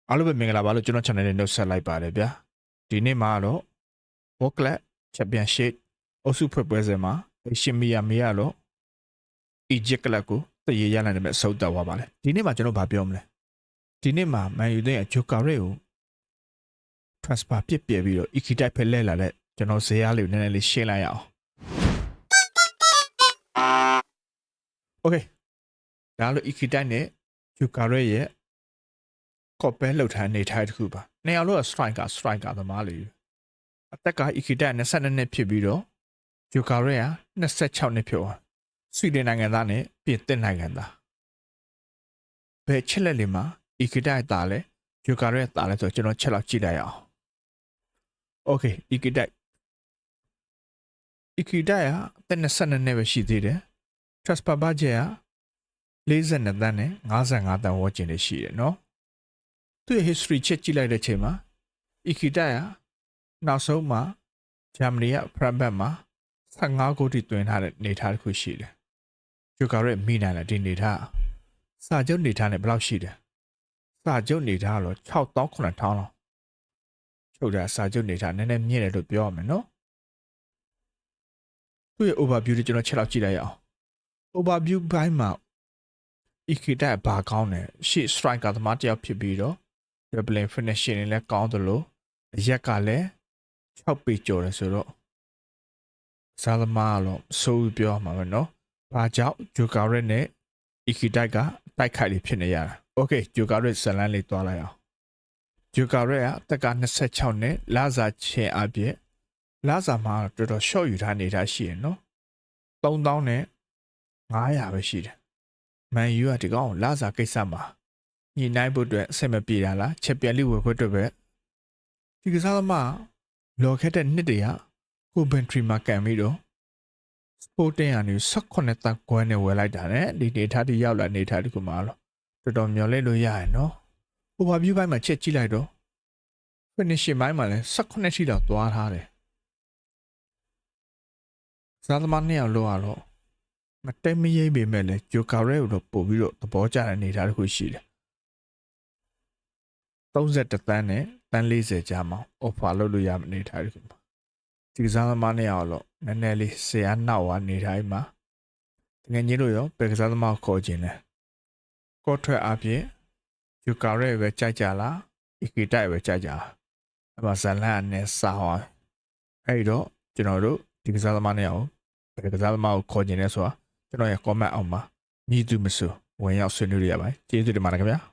အားလုံးပဲမင်္ဂလာပါလို့ကျွန်တော် channel နဲ့နှုတ်ဆက်လိုက်ပါတယ်ဗျာဒီနေ့မှာတော့ World Class Championship အုပ်စုဖွဲ့ပွဲစဉ်မှာရှင်မီယာမေရတော့ Egypt ကလပ်ကိုတရေရနိုင်တဲ့အဆုံးသတ်သွားပါလေဒီနေ့မှာကျွန်တော်ဗာပြောမလဲဒီနေ့မှာမန်ယူတဲ့ဂျိုကာရက်ကို transfer ပြစ်ပြဲပြီးတော့ Iki တိုက်ဖက်လဲလာတဲ့ကျွန်တော်ဇေယျလေးကိုနည်းနည်းလေးရှင်းလိုက်ရအောင် Okay ဒါလို့ Iki တိုက်နဲ့ဂျိုကာရက်ရဲ့ကော့ပဲလှုပ်ထားနေထိုင်တစ်ခုပါနေရာလို့ striker သမားလေးအသက်က Ikita 22နှစ်ဖြစ်ပြီးတော့ဂျိုကာရက်26နှစ်ဖြစ်သွားဆွီဒင်နိုင်ငံသားနဲ့ပြင်သစ်နိုင်ငံသားဘယ်ချက်လက်လေးမှာ Ikita တာလဲဂျိုကာရက်တာလဲဆိုတော့ကျွန်တော်ချက်လောက်ကြည့်လိုက်အောင် Okay Ikita အသက်22နှစ်ပဲရှိသေးတယ် transfer budget 42သန်းနဲ့55သန်းဝန်းကျင်ရှိတယ်နော်သူ့ရဲ့ history ချက်ကြည့်လိုက်တဲ့ချိန်မှာ Ikita နောက်ဆုံးမှာဂျာမနီကဖရန့်ဘတ်မှာ15ဂိုးထိသွင်းထားတဲ့နေထားတစ်ခုရှိတယ်။ဂျိုကာရက်မိနိုင်လားဒီနေထားစာချုပ်နေထားနဲ့ဘယ်လောက်ရှိတယ်။စာချုပ်နေထားတော့6,900လောက်ချုပ်တာစာချုပ်နေထားနည်းနည်းမြင့်တယ်လို့ပြောရမယ်နော်။သူ့ရဲ့ overview ကိုကျွန်တော်ချက်လောက်ကြည့်လိုက်ရအောင်။ overview ဘိုင်းမှာ Ikita ဘာကောင်းတယ်ရှေ့ striker သမားတစ်ယောက်ဖြစ်ပြီးတော့ dribbling finishing တွေလည်းကောင်းတယ်လို့အရက်ကလည်း6ပေကျော်တယ်ဆိုတော့စားသမားတော့ဆိုးပြောမှာပဲเนาะဘာကြောင့်ဂျိုကာရက်နဲ့ Ikita ကတိုက်ခိုက်လေးဖြစ်နေရတာ Okay ဂျိုကာရက်ဇလန်လေးတွားလိုက်အောင်ဂျိုကာရက်ကတက်က26နဲ့လာစာချင်းအပြည့်လာစာမှာတော်တော် short ယူထားနေတာရှိရယ်เนาะ3000နဲ့900ပဲရှိတယ်မန်ယူကဒီကောင်လာစာကိစ္စမှာညှိနှိုင်းဖို့အတွက်အဆင်မပြေတာလားချက်ပြက်လေးဝယ်ခွင့်အတွက်ပဲဒီကစားသမားလော်ခက်တဲ့နှစ်တည်းကကိုဘန်ထရီမှာကန်ပြီးတော့စပိုတင်ကနေ18တန်းကွဲနဲ့ဝယ်လိုက်တာနဲ့ဒီနေထားတိရောက်လာနေထားဒီကမှာတော့တော်တော်မျော်လင့်လို့ရရနော် overview ဘိုင်းမှာချက်ကြည့်လိုက်တော့ finishing ဘိုင်းမှာလည်း18ထိတော့သွားထားတယ်စားသမားနှစ်ယောက်လောက်ကတော့မတဲမရိပ်ပေမဲ့လည်းဂျိုကာရက်ကိုတော့ပို့ပြီးတော့သဘောကျတဲ့နေထားတစ်ခုရှိတယ်31တန်းနဲ့တန်း40ကြားမှာ offer လုပ်လို့ရမနေထားတယ်ဒီကစားသမားနဲ့အောင်လို့နည်းနည်းလေးဆရာနောက်ဝါနေတိုင်းမှာတကယ်ကြီးလို့ရောဘယ်ကစားသမားခေါ်ခြင်းလဲကော့ထွက်အပြင်ဂျူကာရဲပဲကြိုက်ကြလား Ikita ပဲကြိုက်ကြအမဇလန်နဲ့စာဟောအဲ့တော့ကျွန်တော်တို့ဒီကစားသမားနဲ့အောင်ဘယ်ကစားသမားကိုခေါ်ခြင်းလဲဆိုတာကျွန်တော်ရဲ့ comment အောက်မှာညီသူမဆိုဝင်ရောက်ဆွေးနွေးရပါတယ်ကျေးဇူးတင်ပါတယ်ခင်ဗျာ